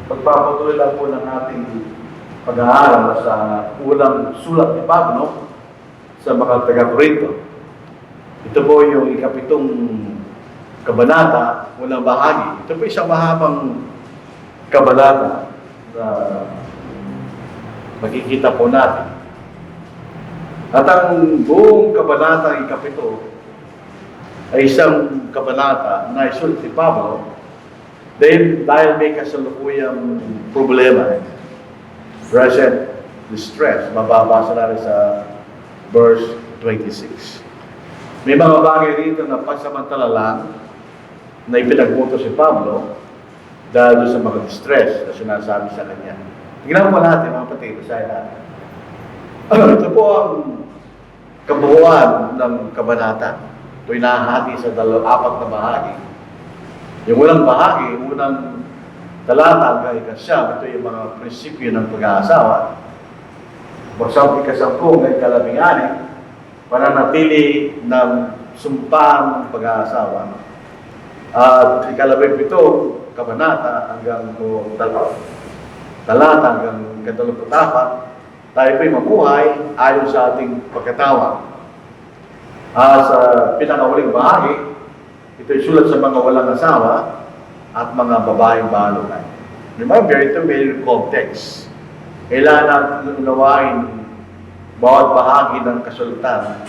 Pagpapatuloy lang po ng ating pag-aaral sa unang sulat ni Pablo sa mga taga-Corinto. Ito po yung ikapitong kabanata, unang bahagi. Ito po isang mahabang kabanata na makikita po natin. At ang buong kabanata ikapito ay isang kabanata na isulat ni Pablo dahil may kasalukuyang problema, present distress. Mababasa natin sa verse 26. May mga bagay dito na pansamantala lang na ipinagmuto si Pablo dahil sa mga distress na sinasabi sa kanya. Tingnan po natin mga kapatid, basahin natin. Ito po ang kabuuan ng kabanata. Ito'y nahahati sa apat na bahagi. Yung unang bahagi, unang talata hanggang ikasyam, ito yung mga prinsipyo ng pag-aasawa. Bagsang ikasampung ay kalabing-ani, pananatili ng sumpang pag-aasawa. At ikalabing-pito, kabanata hanggang talata hanggang ikadalawamput-apat, tayo po'y mabuhay ayon sa ating pagkatawang. Sa pinakahuling bahagi, ito'y sulat sa mga walang asawa at mga babaeng balunay. Remember, ito may context. Kailangan natin unawain bawat bahagi ng kasulatan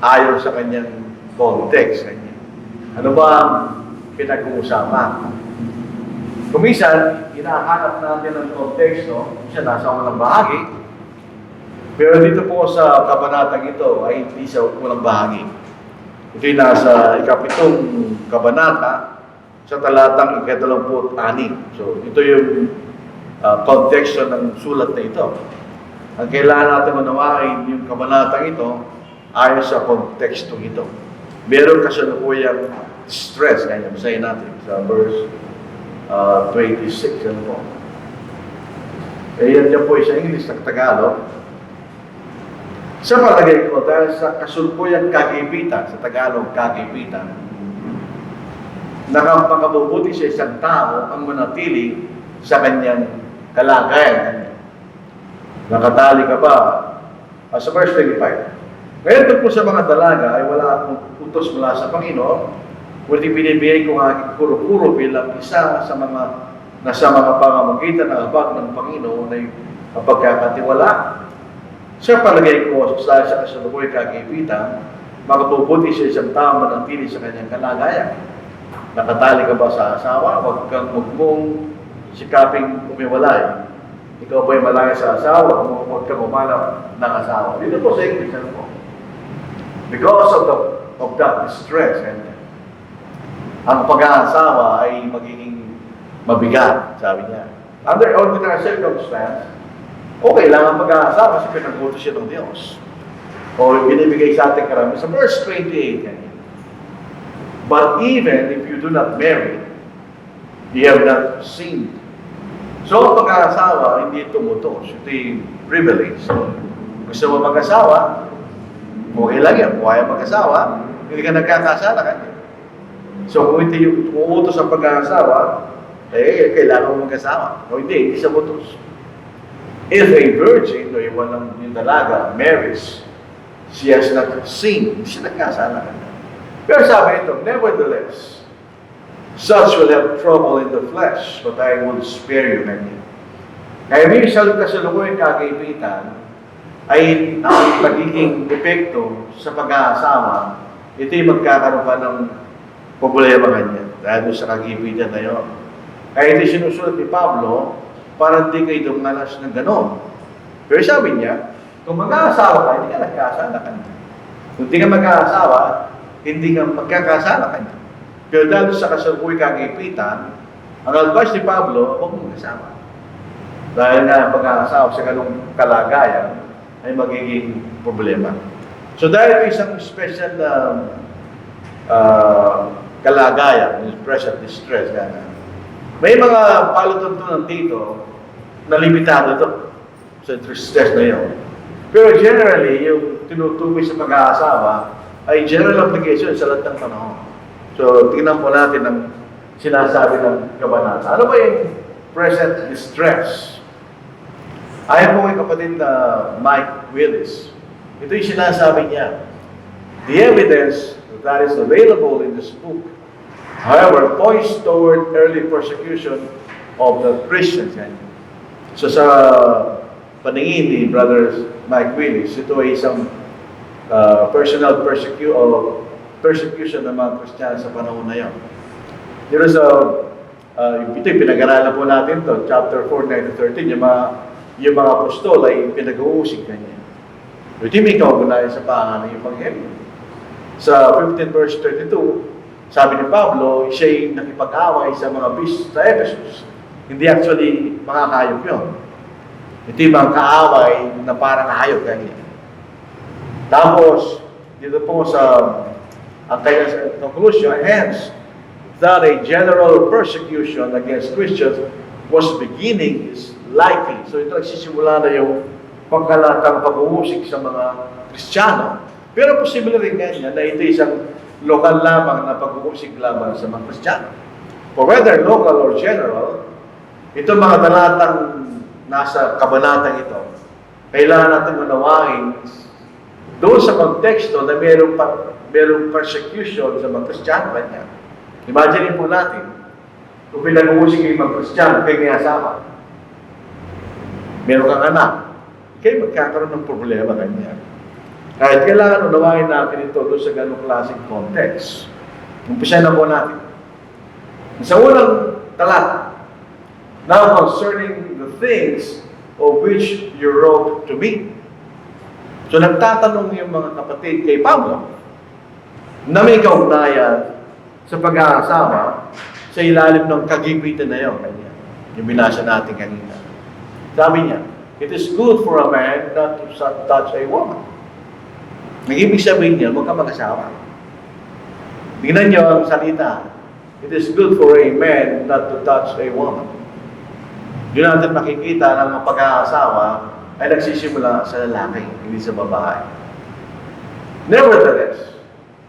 ayon sa kanyang context. Ano ba ang pinag-uusapan? Kumisan, hinahanap natin ang konteksto, siya nasa unang bahagi. Pero dito po sa kabanatang ito ay hindi sa unang bahagi. Ito'y nasa ikapitong kabanata sa talatang ikadalawamput-anim. So, ito yung konteksto ng sulat na ito. Ang kailangan natin unawain yung kabanatang ito ayon sa kontekstong ito. Meron kasalukuyang stress, kaya basahin natin sa verse 26. Ano po? Yan po sa English at Tagalog. Sa palagay ko, dahil sa kasulukuyang kagipitan, sa Tagalog kagipitan, nakapakabubuti sa isang tao ang manatili sa kanyang kalagayan. Nakatali ka ba? Sa verse 25. Ngayon tungkol sa mga dalaga ay wala akong utos mula sa Panginoon, kundi binibigay ko ang aking kuro-kuro bilang isa sa mga nasa mga pamamagitan ng habag ng Panginoon ay pagkakatiwala. Sa palagay ko, sa kasalukuyang kagipitan, makabubuti sa isang tao manatili sa kanyang kalagayan. Nakatali ka ba sa asawa? Huwag mong sikaping umiwalay. Ikaw ba'y malaya sa asawa? Huwag kang umanap ng asawa. Dito po sa English, ano po? Because of that distress, ang pag-aasawa ay magiging mabigat, sabi niya. Under ordinary circumstance, okay lang ang pag-aasawa kasi pinagbuto siya ng Diyos. O binibigay sa ating karami. Sa verse 28, but even if you do not marry, you have not sinned. So, ang pag-aasawa, hindi tumutos. Ito yung privilege. So, gusto mo mag-asawa, okay lang yan. Kung ayaw mag-asawa, hindi ka nagkakasala ka. So, kung hindi yung utos ang pag-aasawa, kailangan mo mag-asawa. O hindi siya utos. If a virgin, o yung dalaga, marries, she has not sinned, hindi siya nagkasala ka. Pero sabi ito, nevertheless, such will have trouble in the flesh, but I will spare you many. Kaya may kasalukuyang kagipitan ay ang magiging epekto sa pag-aasawa, ito'y magkakaroon pa ng problema kanya dahil sa kagipitan na yun. Kaya ito'y sinusulat ni Pablo para hindi kayo dumanas ng ganon. Pero sabi niya, kung mag-aasawa ka, hindi ka nagkasala ka. Kung hindi ka mag-aasawa, hindi ka magkakasala ka. Pero dahil sa kasalukuyang kagipitan, ang advice ni Pablo, huwag mong mag-asawa. Dahil nga pag-aasawa sa ganung kalagayan ay magiging problema. So dahil isang special na kalagayan, present distress, may mga palutuntunan dito na limitado ito sa stress na yun. Pero generally, yung tinutukoy sa pag-aasawa ay general application sa lahat ng panahon. So, tingnan po natin ang sinasabi ng kabanata. Ano ba yung present distress. Ayon po kay kapatid na Mike Willis, ito yung sinasabi niya. The evidence that is available in this book, however, points toward early persecution of the Christians. So sa paningin ni Brother Mike Willis, ito ay isang personal persecution ng mga Kristiyano sa panahon na yun. Dito sa, ito'y pinag-aralan po natin to, chapter 4, 9-13, yung mga apostol ay pinag-uusig kanya. Ito may kaugunayan sa pangalan ng Ebanghelyo. Sa 15 verse 32, sabi ni Pablo, siya'y nakipag-away sa mga bis sa Ephesus. Hindi actually mga hayop yun. Ito yung mga kaaway na parang hayop kanya. Tapos, dito po sa ang kanyang conclusion, hence, that a general persecution against Christians was beginning is likely. So ito nagsisimula na yung pagkalatang pag-uusig sa mga Kristiyano. Pero posible rin ganyan na ito isang lokal lamang na pag-uusig lamang sa mga Kristiyano. For whether local or general, ito mga talatang nasa kabanatang ito, kailangan natin unawain doon sa konteksto na mayroong persecution sa mga Kristiyano kanya. Imagine po natin, kung pinag-uusig yung mga Kristiyano, kayo may asawa. Meron kang anak, kayo magkakaroon ng problema kanya. Kahit kailangan unawain natin ito doon sa ganong klaseng context. Umpisa na po natin. Sa unang talata, now concerning the things of which you wrote to me. So nagtatanong yung mga kapatid kay Pablo na may kaugnayan sa pag-aasawa sa ilalim ng kagipitan na yun. Yung binasa natin kanina. Sabi niya, it is good for a man not to touch a woman. Nag-ibig sabihin niya, huwag ka mag-asawa. Tingnan niyo ang salita. It is good for a man not to touch a woman. Doon natin makikita na ang pag-aasawa ay nagsisimula sa lalaki, hindi sa babae. Nevertheless,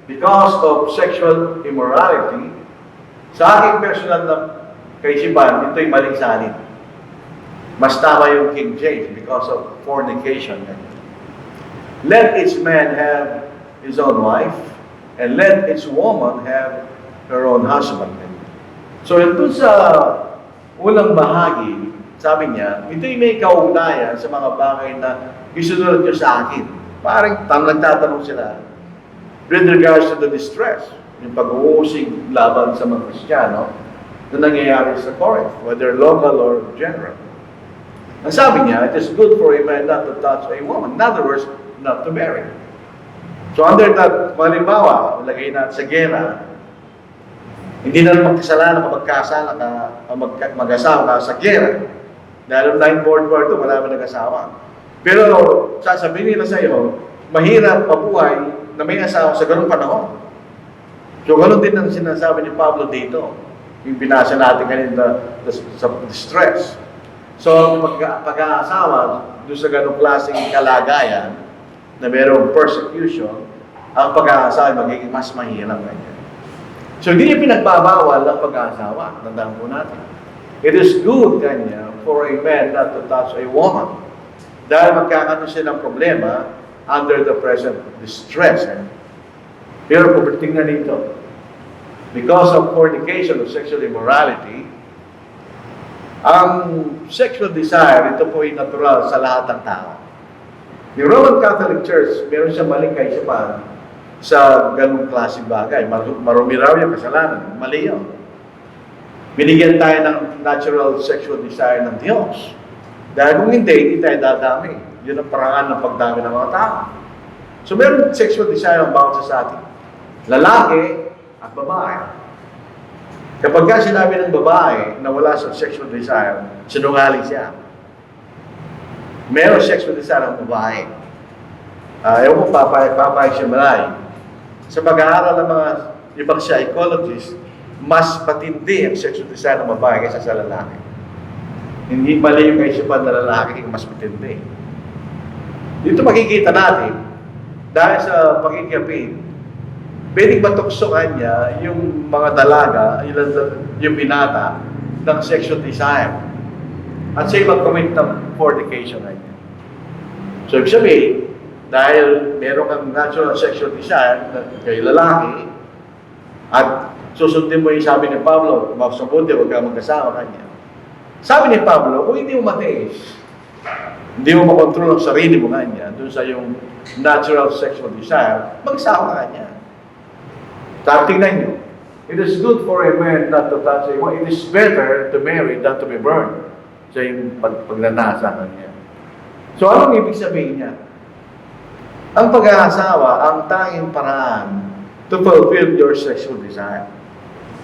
because of sexual immorality, sa aking personal na kaisipan, ito'y maling salin. Mas tama yung King James because of fornication. Let each man have his own wife, and let each woman have her own husband. So, ito sa unang bahagi, sabi niya, ito'y may kaugnayan sa mga bagay na isunod nyo sa akin. Parang nagtatanong sila with regards to the distress, yung pag-uusig laban sa mga Kristiyano na nangyayari sa Corinth, whether local or general. Ang sabi niya, it is good for a man not to touch a woman. In other words, not to marry. So under that, halimbawa, lagay natin sa gera, hindi na naman kasalanan kapag kasala ka, mag-asawa ka sa gera. Dahil ng World War II, wala naman nag-asawa. Pero sasabihin nila sa iyo, mahirap mabuhay na may asawa sa ganung panahon. So ganun din ang sinasabi ni Pablo dito. Yung binasa natin kanina sa distress. So pag-aasawa doon sa ganung klaseng kalagayan na mayroong persecution, ang pag-aasawa ay magiging mas mahirap ganyan. So hindi niya pinagbabawal ang pag-aasawa. Tandaan po natin. It is good kanya for a man not to touch a woman. Dahil magkakaroon siya ng problema under the present distress. Pero kung tingnan dito, because of fornication or sexual immorality, ang sexual desire, ito po ay natural sa lahat ng tao. Yung Roman Catholic Church, meron siya maling kaisipan sa ganung klaseng bagay. Marumi raw yung kasalanan. Mali yun. Binigyan tayo ng natural sexual desire ng Diyos. Dahil kung hindi tayo dadami. Yun ang parangan ng pagdami ng mga tao. So meron sexual desire ang bawat sa atin. Lalaki at babae. Kapag ka sinabi ng babae na wala sa sexual desire, sinungaling siya. Meron sexual desire ang babae. Ewan ko, papayag siya malay. Sa pag-aaral ng mga ibang psychologists, mas patindi ang sexual desire ng babae kaysa sa lalaki. Hindi mali yung kaisipan na lalaki yung mas matindi. Dito makikita natin, dahil sa pagkikapin, pwedeng matuksokan niya yung mga dalaga, yung binata, ng sexual desire. at siya mag-commit ng fornication right now. So, ibig sabihin, dahil meron kang natural sexual desire kay lalaki, at susundin mo yung sabi ni Pablo, mabuti, huwag ka magkasawa kanya. Sabi ni Pablo, kung hindi mo matiis, hindi mo makontrol ang sarili mo kanya, doon sa yung natural sexual desire, magsawa ka kanya. Sabi, tingnan nyo, it is good for a man not to touch a woman. It is better to marry than to be burned. Sa yung pagnanasa kanya. So, anong ibig sabihin niya? Ang pag-aasawa, ang tanging paraan to fulfill your sexual desire.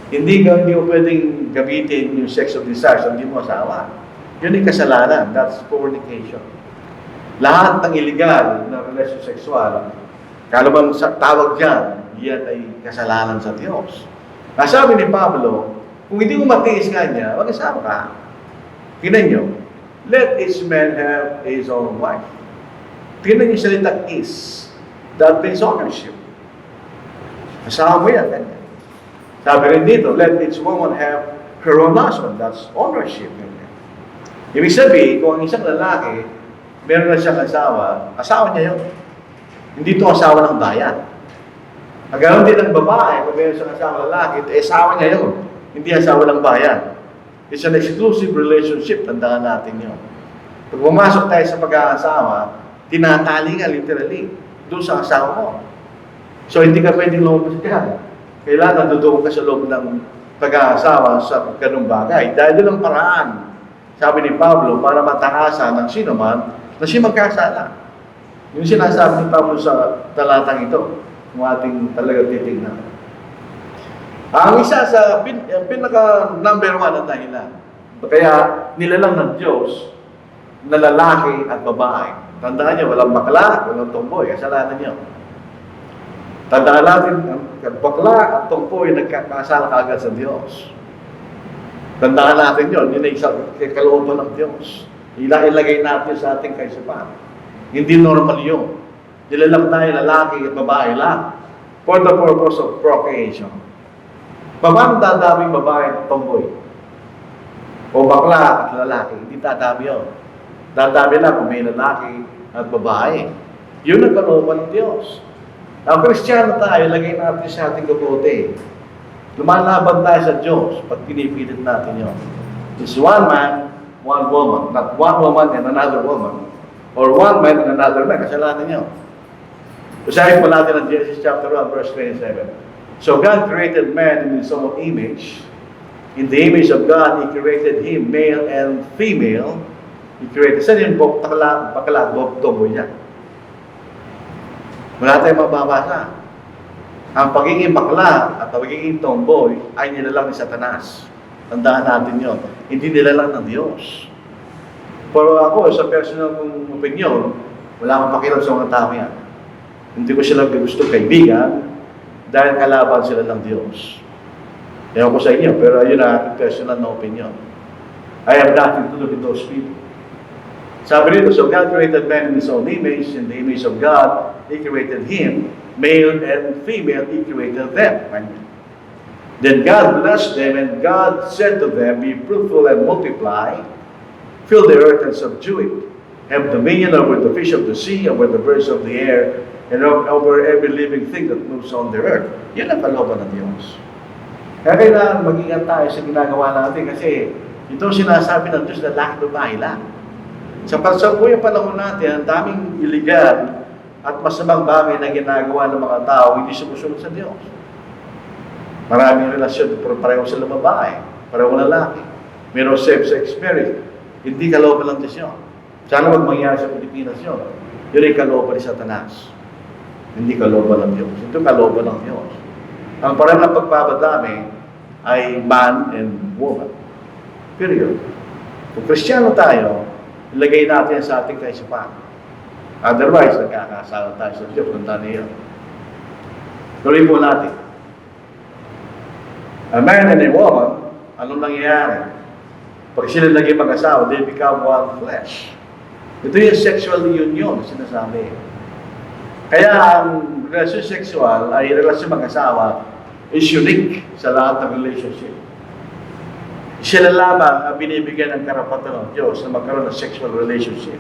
Hindi mo pwedeng gamitin yung sexual desire sa hindi mo asawa. Yun yung kasalanan. That's fornication. Lahat ng illegal na relasyon sexual, kalabang tawag dyan, yan ay kasalanan sa Diyos. Sabi ni Pablo, kung hindi mo matiis kanya, mag-asawa ka. Tingnan nyo, let each man have his own wife. Tingnan nyo yung salitang is. That means ownership. Asawa mo yan. Kanya. Sabi rin dito, let each woman have her own husband. That's ownership. Ibig sabihin, kung ang isang lalaki, meron na siyang asawa, asawa niya yun. Hindi ito asawa ng bayan. Ganoon din ang babae, kung meron siyang asawa lalaki, asawa niya yun. Hindi asawa ng bayan. It's an exclusive relationship, tandaan natin yun. Pag pumasok tayo sa pag-aasawa, tinatali ka literally doon sa asawa mo. So, hindi ka pwedeng lumabas dyan. Kailangan doon ka sa loob ng pag-aasawa sa ganung bagay. Dahil doon ang paraan, sabi ni Pablo, para matakasan ng sino man na siya magkasala. Yung sinasabi ni Pablo sa talatang ito, kung ating talaga titignan. Ang isa sa pinaka number one na dahilan, kaya nilalang ng Diyos na lalaki at babae. Tandaan niyo, walang bakla, walang tomboy, kasalanan niyo. Tandaan natin, ang bakla at tomboy nagkakasala kaagad sa Diyos. Tandaan natin yun, yun ay isang kalooban ng Diyos. Ilagay natin sa ating kaisipan. Hindi normal yun. Nilalang tayo lalaki at babae lang for the purpose of procreation. Paano dadaming babae at tomboy? O bakla at lalaki? Hindi dadami yun. Dadami lang kung may lalaki at babae. Yun ang kalooban ng Diyos. Ang Kristiyano tayo, lagay natin sa ating kabuti. Lumalaban tayo sa Diyos pag pinipilit natin yun. It's one man, one woman. Not one woman and another woman. Or one man and another man. Kasalanan nyo. Usahin po natin ang Genesis chapter 1, verse 27. So God created man in His own image. In the image of God, He created him, male and female. He created. Saan yung bakla, tomboy niya? Wala tayong mababasa. Ang pagiging bakla at ang pagiging tomboy ay nilalang ni Satanas. Tandaan natin yun. Hindi nilalang ng Diyos. Pero ako, sa personal kong opinion, wala akong pakialam sa mga tao yan. Hindi ko sila gusto kaibigan dahil kalaban sila ng Diyos. Ewan ko sa inyo, pero yun ang aking personal na opinion. I have nothing to do with those people. Sabi rito, so God created man in His own image, in the image of God, He created him, male and female, He created them. Then God blessed them, and God said to them, be fruitful and multiply, fill the earth and subdue it, have dominion over the fish of the sea, over the birds of the air, and over every living thing that moves on the earth. Yan ang kalooban ng Diyos. Kaya kailangan mag-ingat tayo sa ginagawa natin kasi ito sinasabi ng Diyos na lahat babae lang. Sa pansangkuyang panahon natin, ang daming illegal at masamang bagay na ginagawa ng mga tao hindi sumusunod sa Diyos. Maraming relasyon, pareho sila babae, pareho lalaki. Mayroong same-sex marriage. Hindi kalooban ng Diyos yun. Sana wag mangyari sa Pilipinas yun. Yun ay kalooban ni Satanas. Hindi kalooban ng Diyos. Ito kalooban ng Diyos. Ang parang ng pagpapadami ay man and woman. Period. Kung Kristiyano tayo, ilagay natin sa ating kaisipan. Otherwise, nagkakasala tayo sa Diyos. Tandaan niyo. Tuloy po natin. A man and a woman, anong nangyayari? Pag sila naging mag-asawa, they become one flesh. Ito yung sexual union na sinasabi. Kaya ang relasyon sexual ay relasyon mag-asawa is unique sa lahat ng relationship. Sila lamang ang binibigyan ng karapatan ng Diyos na magkaroon ng sexual relationship.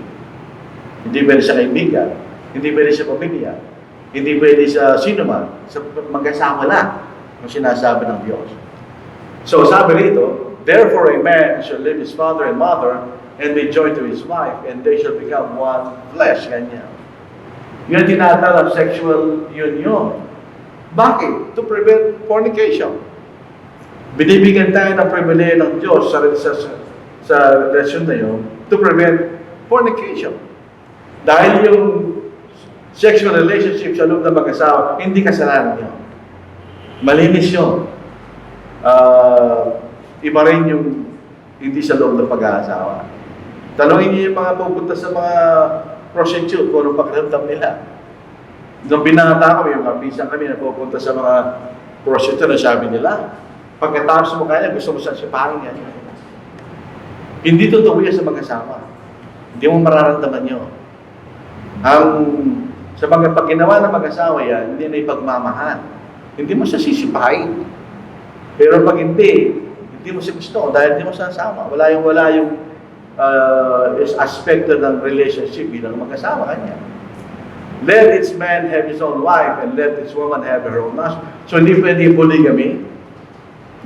Hindi pwede sa kaibigan, hindi pwede sa pamilya, hindi pwede sa sino man, sa magkasama lang ang sinasabi ng Diyos. So sabi rito, therefore a man shall leave his father and mother and be joined to his wife, and they shall become one flesh. Ganyan. Yun ang tinatawag sexual union. Bakit? To prevent fornication. Binibigyan tayo ng pribilehyo ng Diyos sa relasyon na yun to prevent fornication. Dahil yung sexual relationship sa loob ng mag-asawa, hindi kasalanan yun. Malinis yun. Iba rin yung hindi sa loob ng pag-aasawa. Tanungin niyo yung mga pupunta sa mga prostitute kung anong pakiramdam nila. Nung binata kami, yung kapisan kami na pupunta sa mga prostitute, na sabi nila, pagkatapos mo kaya, gusto mo sa sipahin yan. Hindi totoo yan sa mag-asawa. Hindi mo mararamdaman yun. Sa mga pag ginawa ng mag-asawa yan, hindi na ipagmamahal. Hindi mo siya sisipahin. Pero pag hindi mo siya gusto dahil hindi mo siya sama. Wala yung aspekto ng relationship bilang mag-asawa kanya. Let its man have his own wife and let its woman have her own husband. So hindi pwede polygamy.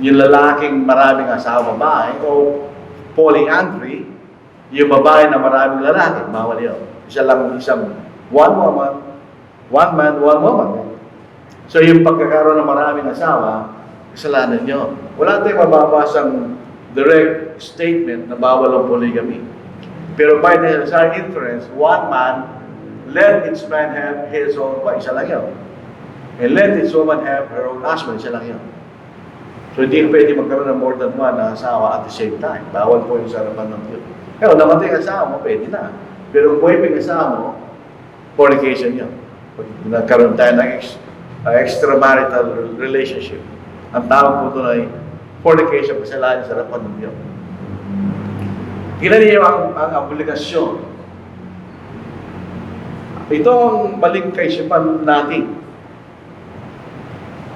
Yung lalaking maraming asawa babae o polyandry, yung babae na maraming lalaki, bawal yun. One man, one woman. So yung pagkakaroon ng maraming asawa, kasalanan nyo. Wala tayong mababasang direct statement na bawal ang polygamy. Pero by the necessary inference, one man, let its man have his own wife, isa lang yun. And let its woman have her own husband, isa lang yun. So hindi pwede magkaroon ng more than one na asawa at the same time. Bawal po yung sarapan ng Diyos. Pero namatay ang asawa mo, pwede na. Pero kung buhay pa yung asawa mo, fornication yun. Pag nagkaroon tayo ng extramarital relationship, ang tawag po ito ay fornication, kasalanan sa harapan ng Diyos. Tingnan niyo ang obligasyon. Ito ang maling kaisipan natin.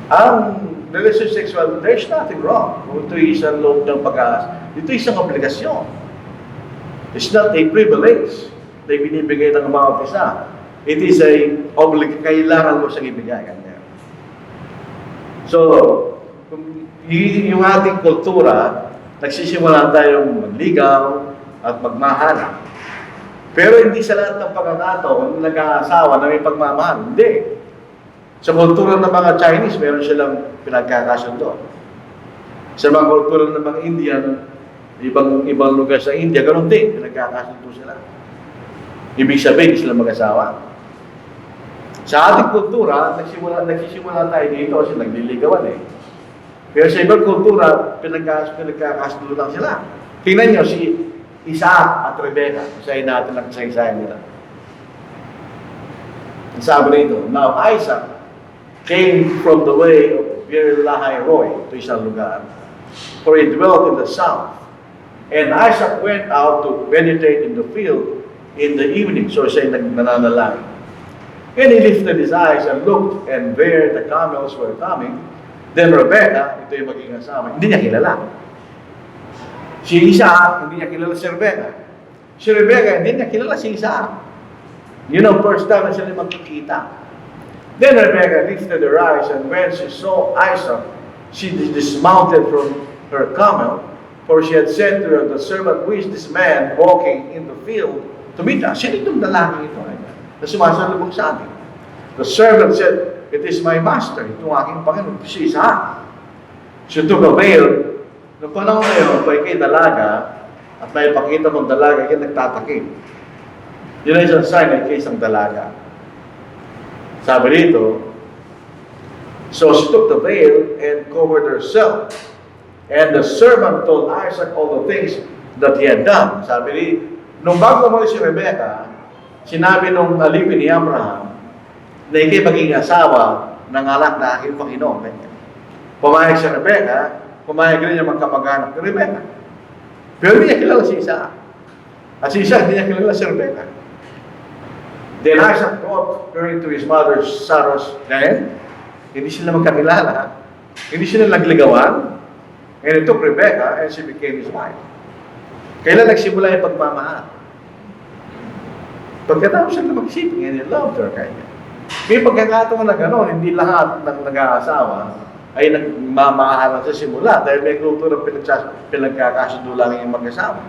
Ang relation sexual, there's nothing wrong. Ito isang loob ng pag-aas. Ito isang obligasyon. It's not a privilege na binibigay ng mga isa. It is a kailangan mo siyang ibigay. So, yung ating kultura, nagsisimula tayong magligaw at magmahal. Pero hindi sa lahat ng pagkakataon nag-aasawa na may pagmamahal. Hindi. Sa kultura ng mga Chinese, meron silang pinagkakasundo. Sa mga kultura ng mga Indian, ibang lugar sa India, ganoon din, pinagkakasundo sila. Ibig sabihin, sila mag-asawa. Sa ating kultura, nagsisimula tayo dito kasi nagliligawan eh. Pero sa ibang kultura, pinagkakasundo lang sila. Tingnan nyo, si Isaac at Rebecca, isahin natin ang kasaysayan nila. Ang sabi nito, now Isaac came from the way of Beer-lahai-roi to isang lugar, for he dwelt in the south. And Isaac went out to meditate in the field in the evening. So siya nananalangin. And he lifted his eyes and looked, and there the camels were coming. Then Rebecca, ito yung maging asawa, hindi niya kilala. Si Isaac, hindi niya kilala si Rebecca. Si Rebecca, hindi niya kilala si Isaac. Yun ang first time na sila magkikita. Then Rebecca lifted her eyes, and when she saw Isaac, she dismounted from her camel, for she had said to her, the servant, who is this man walking in the field to meet us? Sino itong lalaki ito? Na sumasalubong sa atin. The servant said, it is my master, itong aking Panginoon, si Isaac. She took a veil. Noong panahon na yun, kung ikay dalaga, at may pakita mong dalaga, ikay nagtatakip. Yun ay isang sign na ikay isang dalaga. Sabi dito, so she took the veil and covered herself. And the servant told Isaac all the things that he had done. Sabi ni, nung bago mo si Rebecca, sinabi nung alipin ni Abraham, na ikay maging asawa ng anak na aking Panginoon. Pumayag si Rebecca, pumayag rin niya magkamag-anak ni Rebecca. Pero hindi niya kilala si Isaac. At si Isaac, hindi niya kilala si Rebecca. Then Isaac brought her into his mother Sarah's den. Hindi sila magkakilala. Hindi sila nagligawan. And it took Rebecca and she became his wife. Kailan nagsimula yung pagmamahal? Pagkatapos siya na mag-shipping and he loved her kanya. May pagkakataon na gano'n, hindi lahat ng nag-aasawa ay nagmamahalan sa simula dahil may kultura pinagkakasundo lang yung mag-asawa.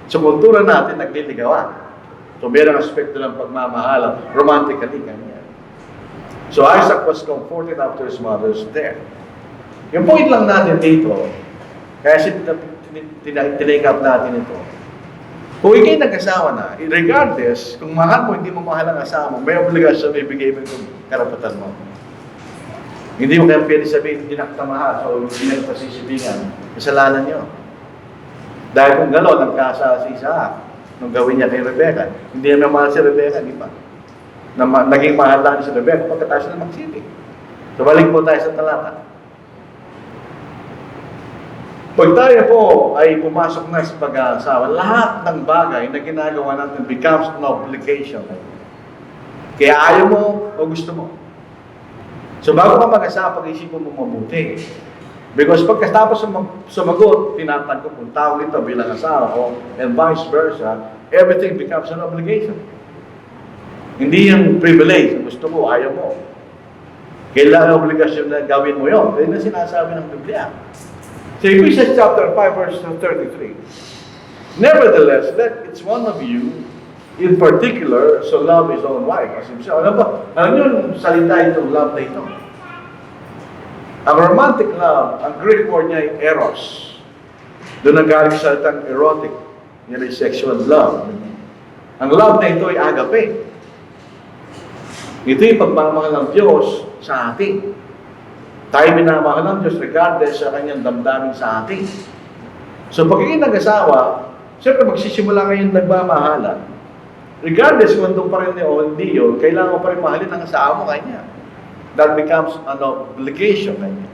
Sa kultura natin, nagliligawan. So, mayroong aspekto ng pagmamahalan, romantically kanya. So, Isaac was comforted after his mother's death. Yung point lang natin dito, kaya tinake up natin ito. Kung ikay nag-asawa na, regardless, kung mahal mo, hindi mo mahal ang asawa mo, may obligasyon na ibigay mo yung karapatan mo. Hindi mo kaya pwede sabihin, hindi na kita mahal, so hindi na ito sisibingan. Kasalanan nyo. Dahil kung gano'n, nagkasala si Isaac, nung gawin niya kay Rebecca, hindi na mahal si Rebecca, di ba? Naging mahal lang si Rebecca pagkatapos na magsibig. So balik po tayo sa talata. Pag tayo po ay pumasok na sa pag-aasawa, lahat ng bagay na ginagawa natin becomes an obligation. Kaya ayaw mo o gusto mo. So bago ka mag-asawa, pag-isipan mo mabuti. Because pagkatapos sumagot, tinatanggap kung tao ito bilang asawa ko, and vice versa, everything becomes an obligation. Hindi yung privilege, gusto mo, ayaw mo. Kailangan obligasyon na gawin mo yun. Kaya na sinasabi ng Biblia. So Ephesians chapter 5 verse 33. Nevertheless, let each one of you in particular so love his own wife as himself. Ano ba? Ano yung salita itong love na ito? Ang romantic love, ang Greek word niya ay eros. Doon ang galing sa salitang erotic. Yan ay sexual love. Ang love na ito ay agape. Ito yung pagmamahal ng Diyos sa atin. Tayo minamahal ng Diyos regardless sa kanyang damdamin sa atin. So pag kayo nag-asawa, siyempre magsisimula ngayon nagmamahalan. Regardless kung doon pa rin o hindi yun, kailangan mo pa rin mahalin ang asawa mo kanya. That becomes an obligation kanya.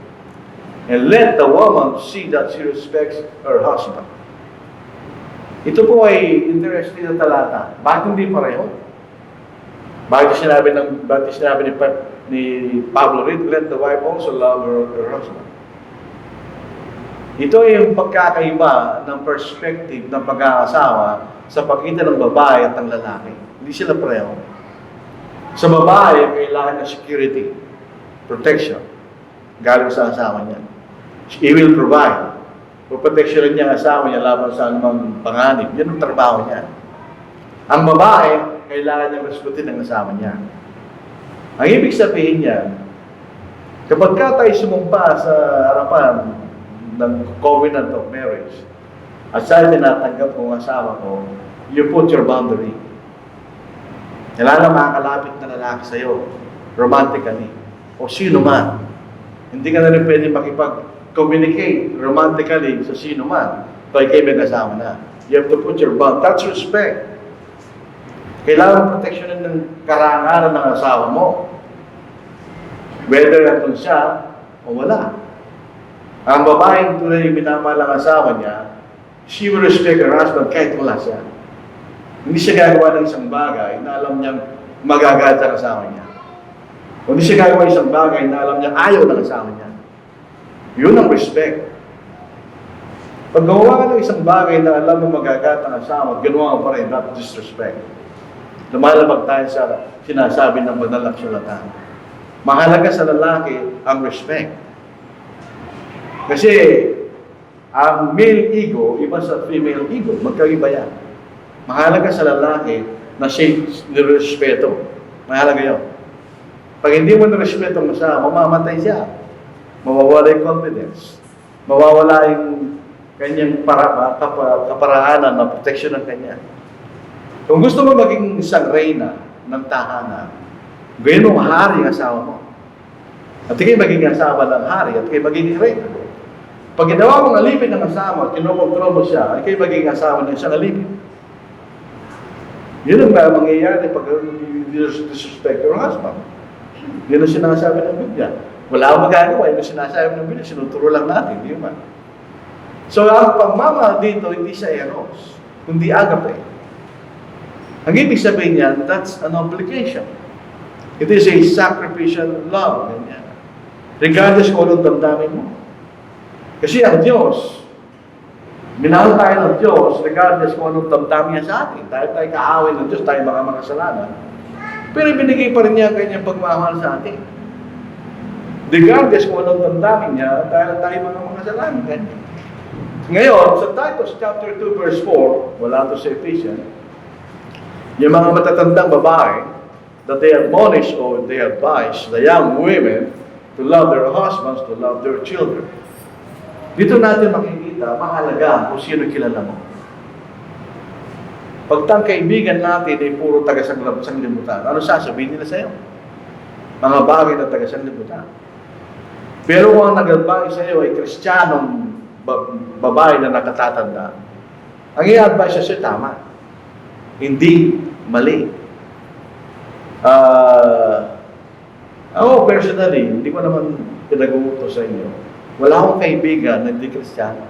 And let the woman see that she respects her husband. Ito po ay interesting na talata. Bakit hindi pareho? Bakit sinabi ni Pablo Reed, let the wife also love her husband. Ito ay yung pagkakaiba ng perspective ng pag-aasawa sa pagitan ng babae at ng lalaki. Hindi sila pareho. Sa babae, kailangan ng security, protection, galing sa asawa niya. He will provide. Protection niya ang asawa niya laban sa anumang panganib. Yan ang trabaho niya. Ang babae, kailangan niyang respetin ang asawa niya. Ang ibig sabihin niya, kapag ka tayo sumumpa sa harapan ng covenant of marriage, at sa'yo tinatanggap kong asawa ko, you put your boundary. Kailangan makakalapit na lalaki sa'yo, romantically, o sino man. Hindi ka na rin pwede makipag-communicate romantically sa sino man, kaya kayo may asawa na. You have to put your boundary. That's respect. Kailangan proteksyonin ng karangalan ng asawa mo. Whether nandun siya o wala. Ang babaeng tunay minamahal ang asawa niya, she will respect her husband kahit wala siya. Hindi siya gagawa ng isang bagay na alam niyang magagalit ang asawa niya. Hindi siya gagawa ng isang bagay na alam niyang ayaw ng asawa niya. Yun ang respect. Pag gawa ka ng isang bagay na alam mo magagalit ang asawa, ginawa ka pa rin, not disrespect. Lumalabag tayo sa sinasabi ng banal na sulatan. Mahalaga sa lalaki ang respect. Kasi ang male ego, iba sa female ego, magkaiba yan. Mahalaga sa lalaki na siya nirespeto. Mahalaga yun. Pag hindi mo nirespeto mo siya, mamamatay siya. Mawawala yung confidence. Mawawala yung kanyang kaparaanan na protection ng kanya. Kung gusto mo maging isang reyna ng tahanan, gawin mo hari ang asawa mo. At kayo magiging asawa ng hari at kayo magiging reyna. Pag ginawa mong alipin ng asawa at kinokontrol mo siya, ay kayo magiging asawa ng isang alipin. Yun ang mangyayari pag disrespect your husband. Yun ang sinasabi ng Biblia. Wala akong magagawa, yun ang sinasabi ng Biblia, sinuturo lang natin, di ba? So ang pagmamahal dito, hindi siya eros, kundi agape. Ang ibig sabihin niya, that's an obligation. It is a sacrificial love. Ganyan. Regardless kung anong damdamin mo. Kasi ang Diyos, minahal tayo ng Diyos regardless kung anong damdamin niya sa atin. Tayo kaaway ng Diyos, tayo mga makasalanan. Pero ibinigay pa rin niya ang kanyang pagmamahal sa atin. Regardless kung anong damdamin niya, tayo mga makasalanan. Ganyan. Ngayon, sa Titus chapter 2 verse 4, wala to sa Ephesians, yung mga matatandang babae, that they admonish or they advise the young women to love their husbands, to love their children. Dito natin makikita, mahalaga kung sino kilala mo. Pag ang kaibigan natin ay puro taga-sanglibutan, ano sasabihin nila sa'yo? Mga bagay na taga-sanglibutan. Pero kung ang nag-advise sa'yo ay Kristiyanong babae na nakatatanda, ang i-advise siya tama. Hindi mali. Ako personally, hindi ko naman pinag-uutos sa inyo. Wala akong kaibigan na hindi Kristiyano.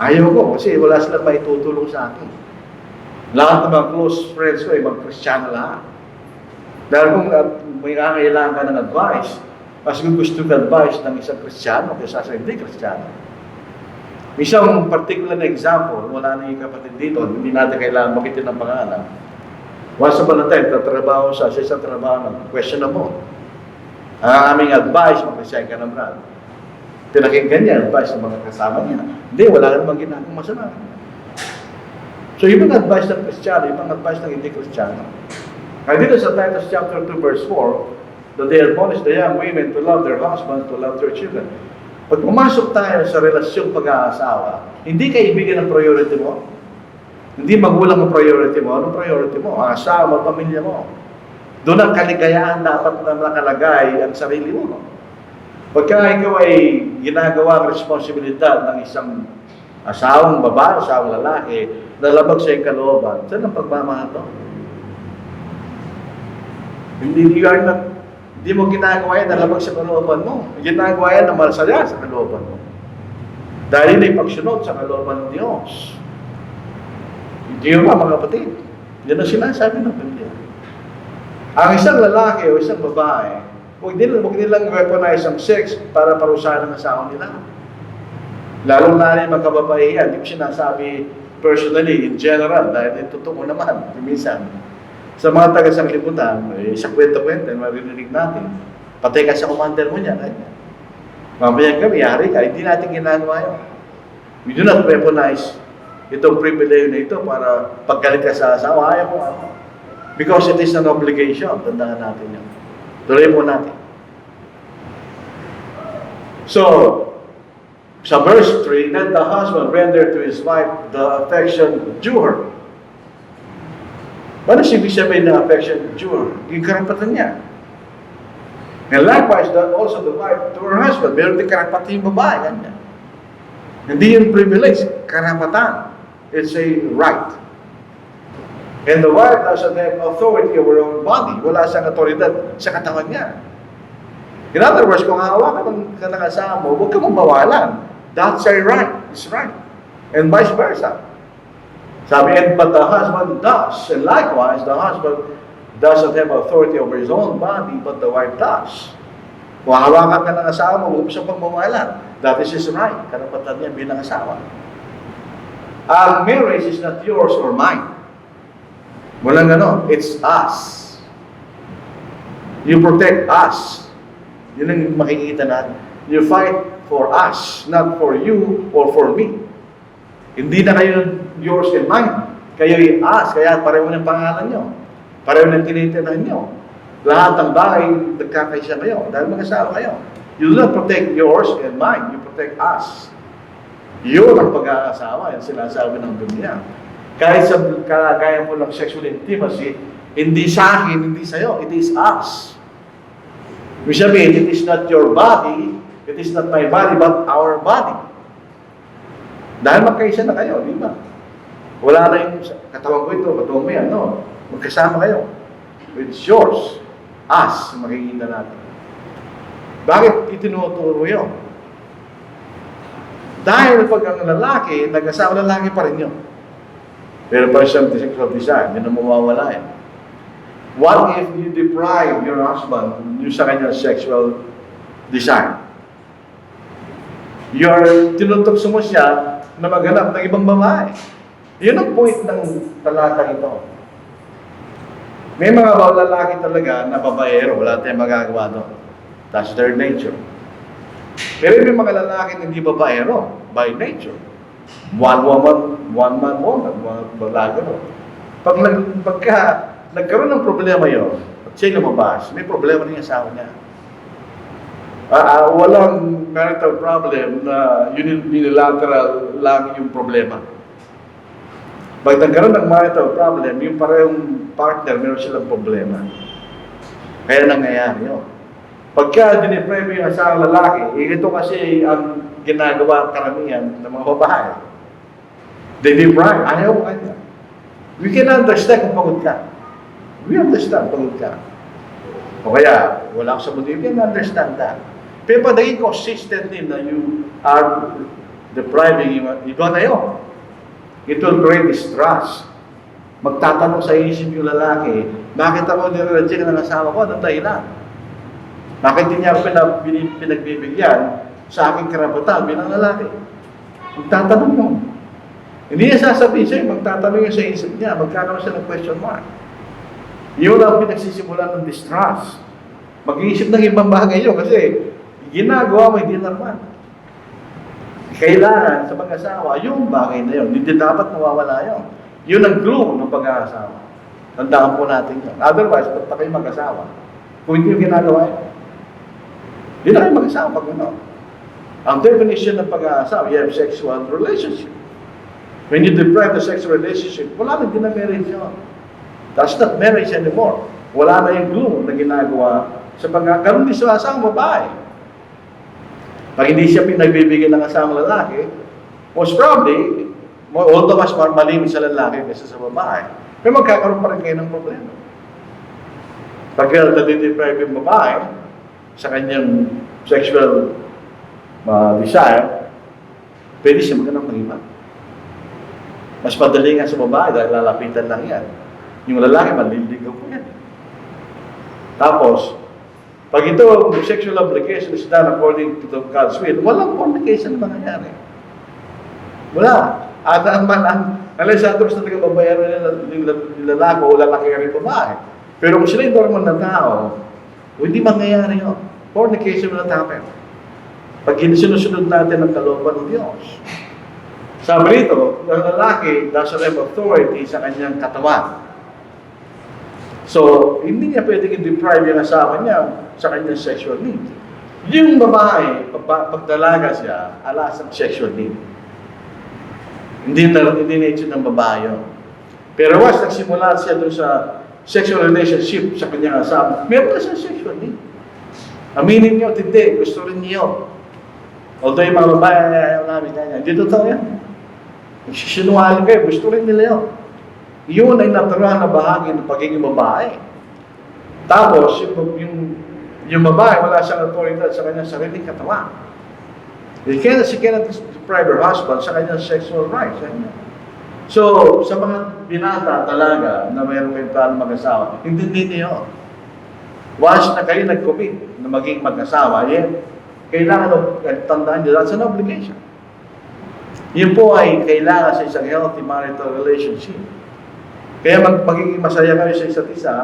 Ayaw ko kasi wala silang maitutulong sa akin. Lahat ng mga close friends ko ay mga Kristiyano lahat. Dahil kung may kailangan ka ng advice, mas gusto ka advice ng isang Kristiyano kaysa sa hindi Kristiyano. Isang particular na example, wala na yung kapatid dito, hindi natin kailangan makitin ng pangalan. Once upon a time, tatrabaho sa isang trabaho ng questionable. Ang aming advice, mag-resign ka ng brand. Pinakinggan niya, advice ng mga kasama niya. Hindi, wala namang ginagawang masama. So, ibang advice ng Kristiyano, ibang advice ng hindi Kristiyano. Kaya dito sa Titus chapter 2 verse 4, that they admonish the young women to love their husbands, to love their children. Pag pumasok tayo sa relasyong pag-aasawa, hindi kaibigan ang priority mo. Hindi magulang ang priority mo. Anong priority mo? Ang asawa mo, pamilya mo. Doon ang kaligayahan dapat na nakalagay ang sarili mo. Pagka ikaw ay ginagawa ang responsibilidad ng isang asawang babae, asawang lalaki, nalabag sa iyong kalooban, saan ang pagmamahal to? Hindi mo ginagawa yan nalabag sa kalooban mo. Ginagawa yan na masaya sa kalooban mo. Dahil yun ay pagsunod sa kalooban ng Diyos. Hindi yun ba, mga kapatid? Yan ang sinasabi ng Biblia. Ang isang lalaki o isang babae, huwag nilang weaponize ang sex para parusahan ang asawa nila. Lalong na yung mga kababaihan, hindi ko sinasabi personally, in general, dahil totoo naman, minsan. Sa mga taga-sanglibutan, sa kwenta-kwenta, maririnig natin, patay ka sa commander mo niya, ganyan. Mamayang kami, yari ka, hindi natin ginagawa yun. We do not weaponize itong privilege na ito para paggalit ka sa asawa, ayaw ko ako. Because it is an obligation, tandaan natin yun. Tuloy mo natin. So, sa verse 3, let the husband render to his wife the affection due her. Ano ibig sabihin ng affection due her? Yung karapatan niya. And likewise, also the wife to her husband. Meron din karapatan yung babae. Ganyan. Hindi yung privilege, karapatan. It's a right. And the wife doesn't have authority over her own body. Wala siyang otoridad sa katawan niya. In other words, kung hawakan ka ng asawa mo, huwag ka mong bawalan. That's a right. It's right. And vice versa. Sabi, but the husband does. And likewise, the husband doesn't have authority over his own body, but the wife does. Kung hawakan ka ng asawa mo, huwag mo siyang pagbawalan. That is his right. Karapatan niya bilang asawa. Ang marriage is not yours or mine. Walang gano'n. It's us. You protect us. Yun ang makikita natin. You fight for us, not for you or for me. Hindi na kayo yours and mine. Kayo ay us. Kaya pareho ng pangalan nyo. Pareho ng tinitirahan nyo. Lahat ng bahay, nagkakaisa kayo. Dahil mag-asawa kayo. You do not protect yours and mine. You protect us. Yun ang pag-aasawa. Yan sinasabi ng Biblia. Kahit sa kalagayan mo ng sexual intimacy, hindi sa akin, hindi sa'yo. It is us. Ibig sabihin, it is not your body, it is not my body, but our body. Dahil magkaisa na kayo, di ba? Wala na yung katawan ko ito, katawan mo yan, no? Magkasama kayo. It's yours. Us, makikita natin. Bakit itinuturo yun? Dahil pag ang lalaki, nag-asawa lalaki pa rin yun. Pero pa siyang sexual desire, hindi na mawawala yan. What if you deprive your husband yung sa kanyang sexual desire? Tinutokso mo siya na maghanap ng ibang babae. Yun ang point ng talata ito. May mga lalaki talaga na babaero, wala tayong magagawa doon. That's their nature. Pero may mga lalaki na hindi babaero, by nature. One woman, one man woman, mga lalaki. Pagka nagkaroon ng problema yun, at siya lumabas, may problema rin yung asawa niya. Walang marital problem na unilateral lang yung problema. Pag nagkaroon ng marital problem, yung parehong partner, meron silang problema. Kaya nangyayari yun. Pagka dinipreve yung asawang lalaki, ito kasi ang ginagawa karamihan ng mga babae. They deprive. Ayaw ko kanya. We can understand kung pagod ka. We understand pagod ka. O kaya, wala ko sa mundo, you can understand that. Pero pag naging consistent din na you are depriving iba na yun, it will create distrust. Magtatanong sa isip yung lalaki, bakit ako nire-reject ng asawa ko? Anong dahilan? Bakit hindi niya ako pinagbibigyan sa aking karapatan bilang lalaki? Magtatanong mo. Hindi niya sasabihin sa'yo, magtatanong niya sa isip niya, magkakaroon siya ng question mark. Yun ang pinagsisimulan ng distrust. Mag-iisip ng ibang bagay yun kasi ginagawa mo hindi naman. Kailangan sa mag-asawa, yung bagay na yun, hindi dapat nawawala yun. Yun ang glue ng pag-aasawa. Tandaan po natin yun. Otherwise, ba't pa kayo mag-asawa? Kung hindi yung ginagawa yun. Hindi na kayo mag-asawa pag ano. Ang definition ng pag-aasawa, you have sexual relationship. When you deprive the sexual relationship, wala na marriage yun. That's not marriage anymore. Wala na yung glue na ginagawa sa pag-aasawa. Ganun din sa asang babae. Pag hindi siya pinagbibigyan ng asang lalaki, most probably, although mas malimit sa lalaki kaysa sa babae, may magkakaroon pa rin kayo ng problema. Pag nadideprive yung babae sa kanyang sexual desire, pwede siya maghanap ng iba. Mas madali nga sa babae dahil lalapitan lang yan. Yung lalaki, maliligaw ko yan. Tapos, pag ito, sexual obligation is done according to the God's will, walang fornication na mangyayari. Wala. At ang unless others na nagbabayaran ng lalaki o lalaki rin babae. Pero kung sila yung normal na tao, hindi mangyayari yun. Fornication will not happen. Pag sinusunod natin ang kalooban ng Diyos. Sabi rito, ang lalaki doesn't have authority sa kanyang katawan. So, hindi niya pwedeng i-deprive yung asawa niya sa kanyang sexual need. Yung babae, pagdalaga siya, alas ang sexual need. Hindi nature ng babae yun. Pero once nagsimula siya doon sa sexual relationship sa kanyang asawa, meron na siyang sexual need. Aminin niyo, hindi, gusto rin niyo. Although yung mga babae, ayaw namin kanya. Hindi totoo yan. Nagsisinungaling kayo, gusto rin nila yun. Yun ay natural na bahagi ng pagiging babae. Tapos, yung babae, wala siyang authority sa kanyang sariling katawan. She cannot deprive her husband sa kanyang sexual rights. So, sa mga binata talaga na mayroon kayong plano mag-asawa, hindi niyo. Once na kayo nag-commit na maging mag-asawa, kailangan tandaan nyo, that's an obligation. Yun po ay kailangan sa isang healthy marital relationship. Kaya magiging masaya kayo sa isa't isa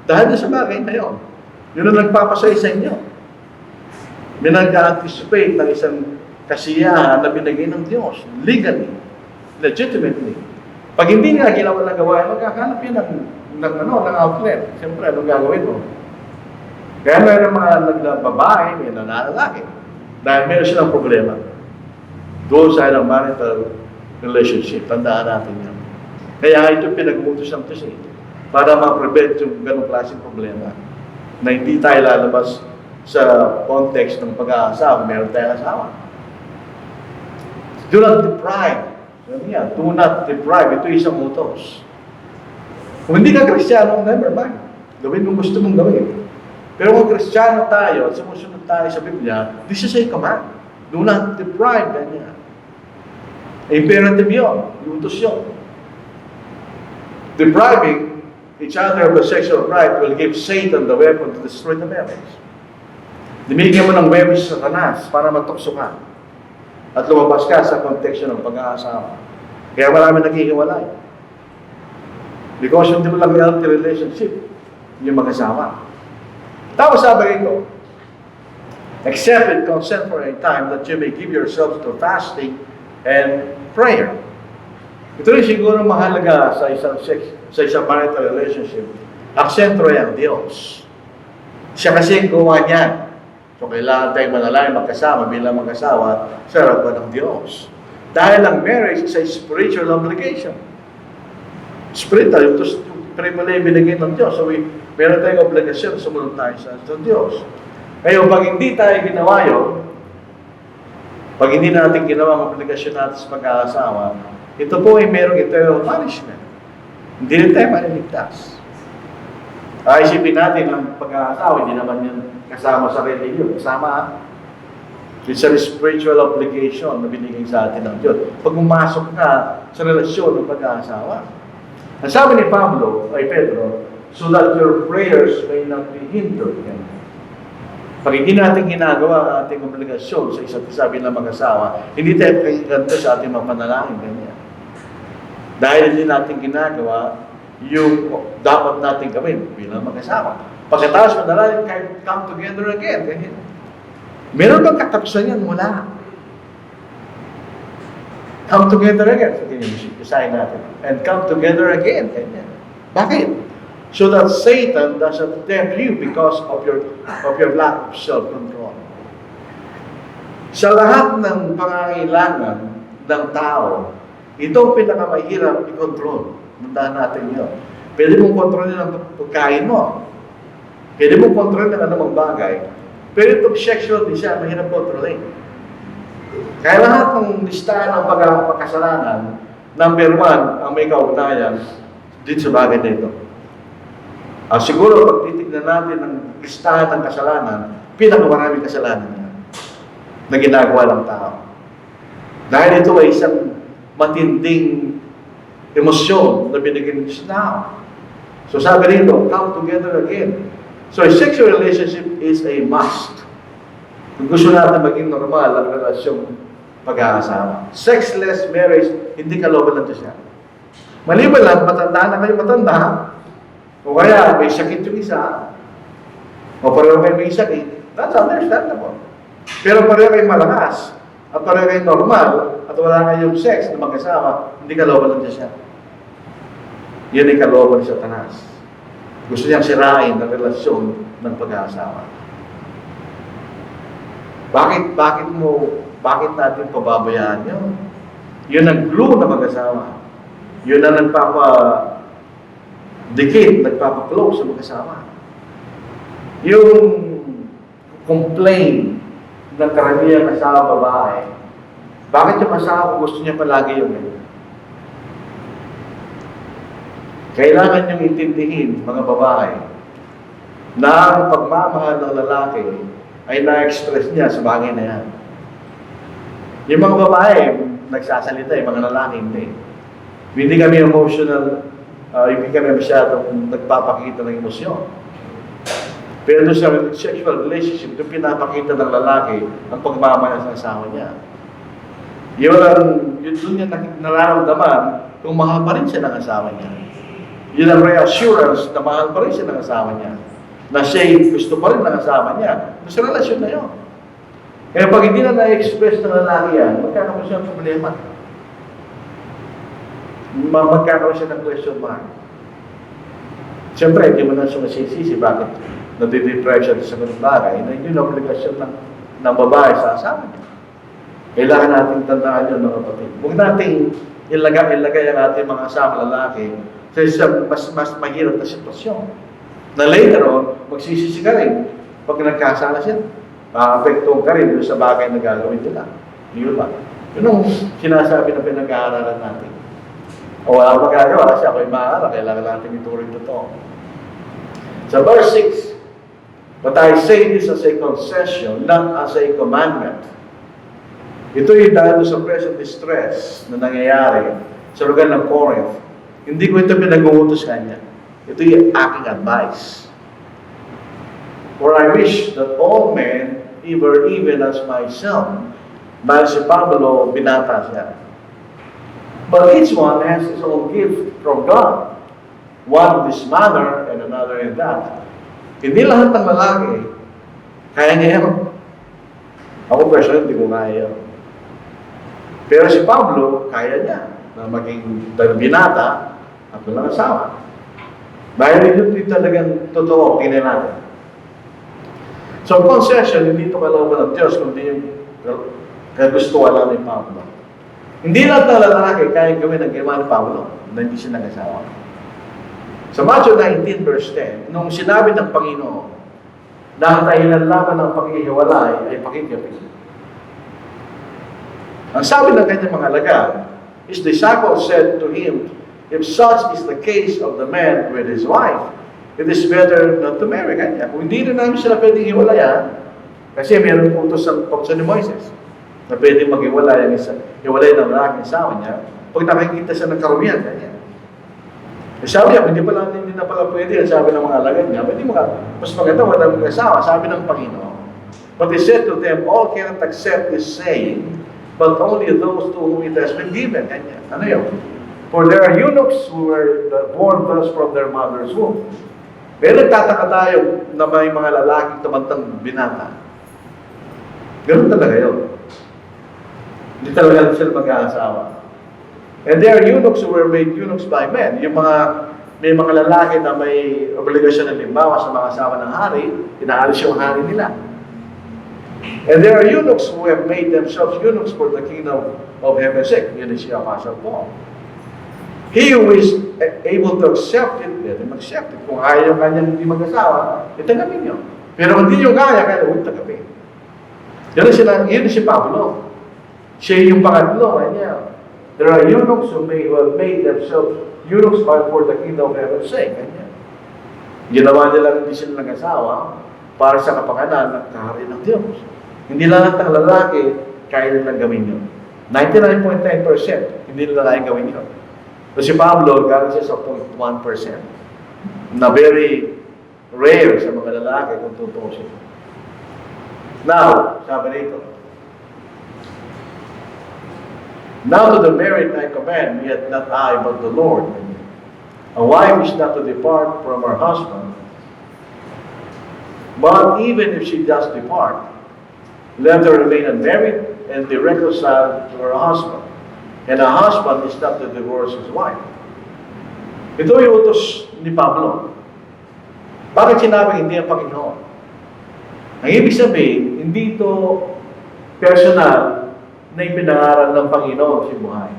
dahil sa bagay na yun. Yun ang nagpapasaya sa inyo. May nag-anticipate ng isang kasiyahan na binigay ng Diyos, legally, legitimately. Pag hindi nga ginawa ng gawain, magkakanap yun ng outlet. Siyempre, anong gagawin mo? Kaya mayroon mga nagbabae, may nananalaki. Dahil meron silang problema. Doon sa ilang marital relationship. Tandaan natin yan. Kaya ito pinag-utos ng Diyos para ma-prevent yung ganong klaseng problema. Na hindi tayo lalabas sa context ng pag-aasawa, meron tayong asawa. Do not deprive. Do not deprive. Ito isang utos. Kung hindi ka Kristiyano, never mind. Gawin mo gusto mong gawin. Pero kung Kristiyano tayo at sumusunod tayo sa Biblia, this is a command. Do not deprive ganyan. Imperative yun. Utos yun. Depriving each other of the sexual right will give Satan the weapon to destroy the marriage. Dimigyan mo ng weapon sa Satanas para matukso ka. at lumabas ka sa konteksyon ng pag-aasawa. Kaya marami naghihiwalay. Because hindi mo lang healthy relationship yung mag-asawa. Tapos sabi ito, accept and consent for a time that you may give yourselves to fasting and prayer. Ito rin siguro mahalaga sa isang marital relationship. Ang sentro ay ang Diyos. Siya kasi gawa niyan. So kailangan tayong manalangin magkasama bilang mag-asawa sa harapan ng Diyos. Dahil ang marriage is a spiritual obligation. Spiritual, ito primarily binigay ng Diyos. So meron tayong obligasyon, sumunod tayo sa Diyos. Ngayon, pag hindi tayo ginawa yun, pag hindi natin ginawa ang obligasyon natin sa pag-aasawa, ito po ay merong eternal punishment. Hindi rin tayo maniligtas. Isipin natin ang pag-aasawa, hindi naman yun kasama sa religion. Kasama, it's a spiritual obligation na binigay sa atin ng Diyos. Pag umasok ka sa relasyon ng pag-aasawa, ang sabi ni Pablo, ay Pedro, so that your prayers may not be hindered. Pag hindi natin ginagawa ang ating obligasyon sa isa't isa bilang mag-asawa, hindi tayo kailangan sa ating mga panalangin. Ganyan. Dahil hindi natin ginagawa yung dapat natin gawin bilang mag-asawa. Pagkatapos manalangin, come together again. Ganyan. Meron bang katapusan yan? Wala. Come together again. Isahin natin. And come together again. Ganyan. Bakit? So that Satan doesn't tempt you because of your lack of self-control. Sa lahat ng pangangailangan ng tao, ito ang pinakamahirap i-control. Mundahan natin yun. Pwede mong kontrolin ang pagkain mo. Pwede mong kontrolin ang anumang bagay. Pero itong sexual desire, mahirap kontrolin. Kaya lahat ng listahan ng pagkakasalanan, number 1, ang may kaugnayan dito sa bagay na ito. Siguro, pag titignan natin ang listahan ng kasalanan, pinakamaraming kasalanan niya na ginagawa ng tao. Dahil ito ay isang matinding emosyon na binigyan sa tao. So sabi rito, come together again. So a sexual relationship is a must. Kung gusto natin maging normal ang relasyong pag-aasawa. Sexless marriage, hindi kalooban lang ito siya. Maliban lang, matanda na kayo matanda, o kaya may sakit yung isa, o pareho kayo may sakit, that's understandable. Pero pareho kayo malakas, at pareho kayo normal, at wala kayong sex na mag-asawa, hindi kalooban lang siya. Yan ay kalooban ni Satanas. Gusto niyang sirain ang relasyon ng pag-aasawa. Bakit natin pababayaan yun? Yun ang glue na mag-asawa. Yun ang nagpapa-dikit, nagpapa-close sa mag-asawa. Yung complain ng karamihan asawa babae, bakit yung asawa gusto niya palagi yung kailangan niyong intindihin, mga babae, na ang pagmamahal ng lalaki ay na-express niya sa bagay na yan. Yung mga babae, nagsasalita, yung mga lalaki hindi. Hindi kami emotional, hindi kami masyadong nagpapakita ng emosyon. Pero sa sexual relationship, doon pinapakita ng lalaki ang pagmamahal sa asawa niya. Doon niya nararamdaman kung mahal pa rin siya ng asawa niya. Yun ang reassurance na mahal pa rin siya ng asawa niya. Na siya gusto pa rin ng asawa niya. Sa relasyon na yun. Kaya pag hindi na na-express ng lalaki yan, magkakaroon siya ng problema. Magkakaroon siya ng question mark. Siyempre, hindi mo na sumasisisi bakit nadideprive siya sa ganung bagay na hindi na obligasyon ng babae sa asawa niya. Kailangan natin tandaan yun, mga kapatid. Huwag natin ilagay ang ating mga asawa lalaki sa isang mas mahirap na sitwasyon. Na later on, magsisisi ka rin pag nagkasala siya. Makapektuhan ka rin sa bagay na gagawin nila. Yun ba? Yun ang sinasabi na pinag-aaralan natin. O wala magagawa kasi ako'y maaara, kailangan natin ituring totoo. Sa verse 6, but I say this as a concession, not as a commandment. Ito yung dahil sa present distress na nangyayari sa lugar ng Corinth. Hindi ko ito pinag-uutos kanya. Ito yung aking advice. For I wish that all men, even as myself, Dahil si Pablo, binata siya. But each one has his own gift from God. One in this manner and another in that. Hindi lahat ng lalaki kaya niya yun. Ako personally, hindi ko kaya yun. Pero si Pablo, kaya niya na maging binata at walang asawa. Dahil ito talagang totoo, tingnan natin. So, concession, hindi ito kalooban ng Diyos, kundi yung kagustuhan lang ni Pablo. Hindi lahat ng lalaki kaya gawin ang ginawa ni Pablo na hindi siya nag-asawa. Sa Matthew 19 verse 10, nung sinabi ng Panginoon na ang dahilan lamang ng paghihiwalay ay pakikipig. Ang sabi ng kanyang mga alagad, his disciples said to him, if such is the case of the man with his wife, it is better not to marry. Kanya, kung hindi na namin sila pwedeng hiwalayan, kasi mayroon utos sa pagsa ni Moises, na pwedeng maghiwalay ang isa, hiwalay ng lalaking asawa niya, pag nakikita siya ng karumihan, kanya. Eh, sabi niya, hindi na pala pwede, sabi ng mga alagad niya, mas maganda, wala mong asawa, sabi ng Panginoon. But he said to them, all cannot accept this saying, but only those to whom it has been given. Kanya, ano yun? For there are eunuchs who were born thus from their mother's womb. Pero nagtataka tayo na may mga lalaking tumantang binata. Ganun talaga yun. Hindi talaga sila mag-aasawa. And there are eunuchs who were made eunuchs by men. May mga lalaki na may obligasyon ng limbawa sa mga asawa ng hari, inaalis yung hari nila. And there are eunuchs who have made themselves eunuchs for the kingdom of heaven's sake. Yun is si Apostle Paul. He who is able to accept it, let him accept it. Kung ayaw yung kanyang hindi mag-asawa, itagapin nyo. Pero hindi nyo kaya, kaya huwag tagapin. Yun si Pablo. Siya yung pangatlo. Kanya. There are eunuchs who have made themselves eunuchs for the kingdom of heaven's sake. Kanya. Ginawa nila hindi sila nag-asawa para sa kapakanan ng kahari ng Diyos. Hindi lahat ng lalaki kaya nilang gawin yun. 99.9% hindi nila kaya gawin yun. So si Pablo, galing siya sa 0.1%. Na very rare sa mga lalaki kung tutusin. Now, sabi rito, now to the married I command, yet not I, but the Lord. A wife is not to depart from her husband, but even if she does depart, let her remain unmarried and be reconciled to her husband. And a husband is not to divorce his wife. Ito yung utos ni Pablo. Bakit sinabi hindi ang Panginoon? Ang ibig sabihin, hindi ito personal na ipinangaral ng Panginoon si buhay.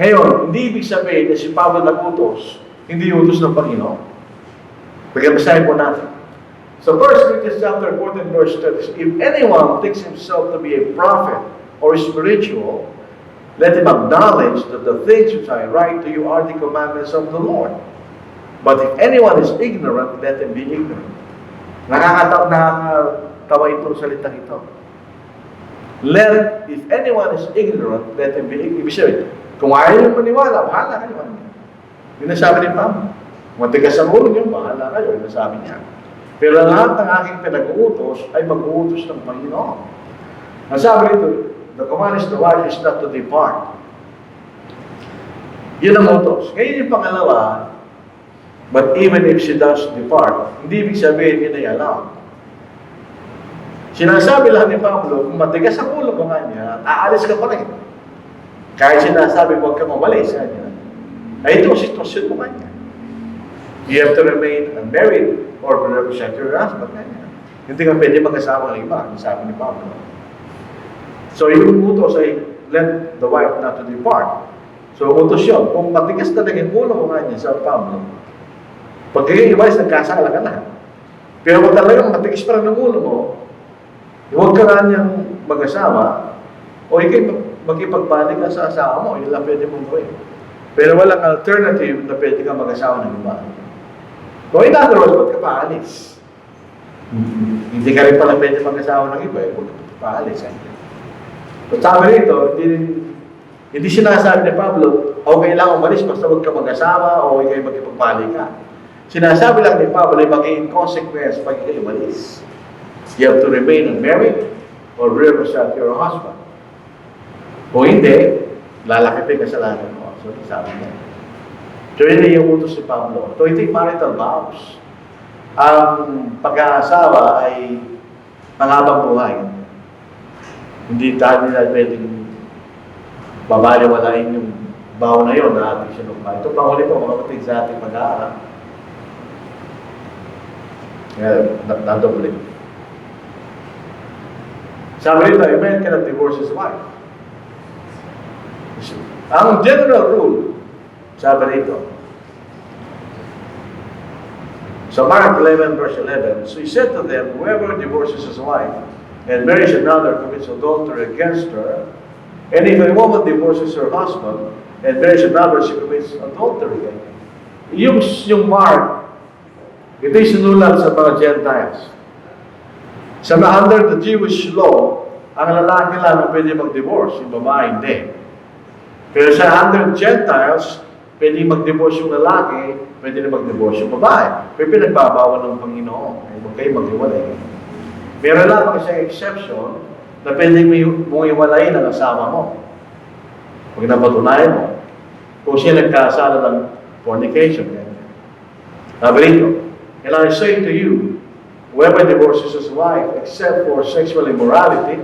Ngayon, hindi ibig sabihin na si Pablo nag-utos, hindi utos ng Panginoon. Pagkabasahin po natin. So 1 Corinthians chapter 14 verse 30, if anyone thinks himself to be a prophet or spiritual, let him acknowledge that the things which I write to you are the commandments of the Lord. But if anyone is ignorant, let him be ignorant. Nakakatawa itong salita ito. If anyone is ignorant, let him be ignorant. Kung ayaw nyo maniwala, bahala kayo. Yun ang sabi ni Pablo. Matigas ang ulo nyo, bahala kayo. Yun ang sabi niya. Pero lahat ng aking pinag-uutos ay mag-uutos ng Panginoon. Ang sabi nito, the command is the wife is not to depart. Yun ang utos. Ngayon yung pangalawa, but even if she does depart, hindi ibig sabihin yun ay allowed. Sinasabi lang ni Pablo, kung matigas ang ulo mo kanya, aalis ka pa rin. Kahit sinasabi, huwag ka mawalis kanya. Ay ito ang sitwasyon mo kanya. You have to remain unmarried or represent your husband kanya. Hindi ka pwede mag-asawa ng iba, sabi ni Pablo. So yung utos ay let the wife not to depart. So utos yun. Kung matigas talaga yung ulo mo kanya sa Pablo, pag kayo iwalis, nagkasala ka na. Pero kung talagang matigas pa rin ang ulo mo, huwag ka na niyang mag-asawa, o ikay makipagbalik ka sa asawa mo, yun lang pwede mong gawin. Pero walang alternative na pwede ka mag-asawa ng iba. So in other words, ba't ka paalis? Hindi ka rin pala pwede mag-asawa ng iba, huwag ka paalis. So sabi rito, hindi sinasabi ni Pablo, okay lang umalis, basta huwag ka mag-asawa o ikay makipagbalik ka. Sinasabi lang ni Pablo ay magiging consequence pag ikay umalis. You have to remain unmarried or represent your husband. Kung hindi, lalaki pa kasalanan mo. So, sabi niya. So, yun yung utos ni Pablo. So, ito yung marital vows. Ang pag-aasawa ay panghabang buhay. Hindi tayo nila pwedeng babaliwalain yung vow na yun na ating sinumpa. Ito panghuli po, mga kapatid sa ating pag-aaral. Nadobli. Sabi rito, a man cannot divorce his wife. Ang general rule, sabi rito, so Mark 11 verse 11, so he said to them, whoever divorces his wife and marries another commits adultery against her, and if a woman divorces her husband and marries another, she commits adultery. Yung Mark, ito yung sinulat sa mga Gentiles. Sa under the Jewish law, ang lalaki lang ang pwede mag-divorce, yung babae hindi. Pero sa under Gentiles, pwede mag-divorce yung lalaki, pwede na mag-divorce yung babae. Pero pinagbabawal ng Panginoon, huwag kayo mag-iwalay. Meron lang siyang exception na pwede mong iwalay ng asawa mo. Pag napatunayan mo, kung siya nagkasala ng fornication. Sabi rito, and I say to you, whoever divorces his wife except for sexual immorality,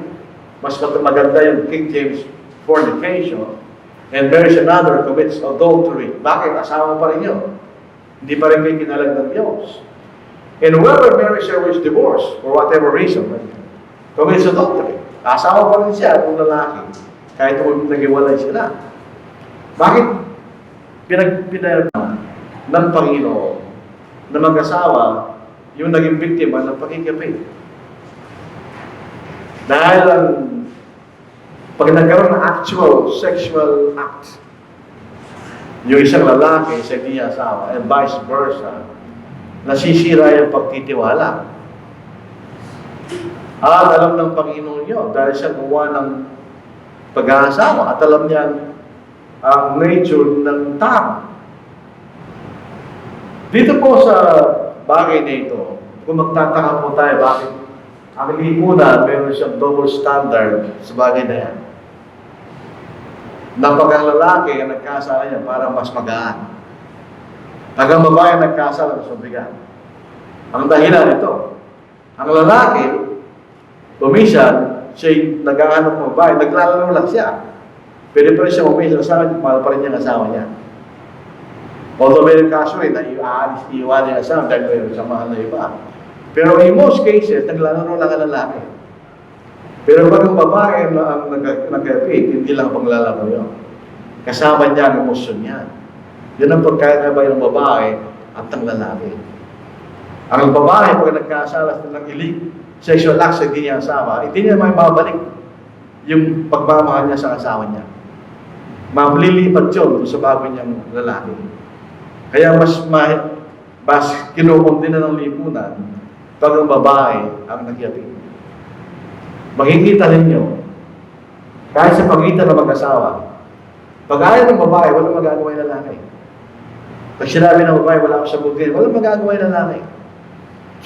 mas maganda yung King James fornication, and marries another commits adultery. Bakit? Asawa pa rin yun. Hindi pa rin kayo kinalag ng Diyos. And whoever marries her with divorce, for whatever reason, commits adultery. Asawa pa rin siya kung lalaki, kahit kung nag-iwalay sila. Bakit pinag ng Panginoon na mag-asawa yung naging biktima ng pakikipig? Dahil ang pag nagkaroon ng actual sexual act, yung isang lalaki sa hindi niya asawa, and vice versa, nasisira yung pagtitiwala. At alam ng Panginoon yun, dahil siya gumawa ng pag-aasawa, at alam niya ang nature ng tao. Dito po sa bagay na ito, kung magtataka po tayo, bakit ang lipunan, meron siyang double standard sa bagay na yan. Na pag ang lalaki ang nagkasala niya para mas magaan. Pag ang babae nagkasala, mas mabigat. Ang dahilan ito, ang lalaki, kumisan, siya'y nag-aanap ng babae, naglalaro lang siya. Pwede pa rin siya umisan sa akin, mahal pa rin niya ang asawa niya. Although may kaso rin, na iaalis, iiwan niya asawa dahil mayroon sa mahal na iba. Pero in most cases, naglalaro lang ang lalaki. Pero pag ang babae na ang nag-repeat, hindi lang panglalaro yun. Kasama niya ang emosyon niya. Yun ang pagkakabay ng babae at ng lalaki. Ang babae, pag nagkasala ng sexual acts sa hindi niya asawa, hindi niya may babalik yung pagmamahal niya sa asawa niya. Mamlilipat yun sa bago niyang lalaki. Kaya mas kinukundi na ng lipunan pag ang babae ang nagyapin. Makikita ninyo, kahit sa pagitan ng mag-asawa, pag ayaw ng babae, walang magagawa yung lalaki. Pag sinabi ng babae, wala akong sagutin, walang magagawa yung lalaki.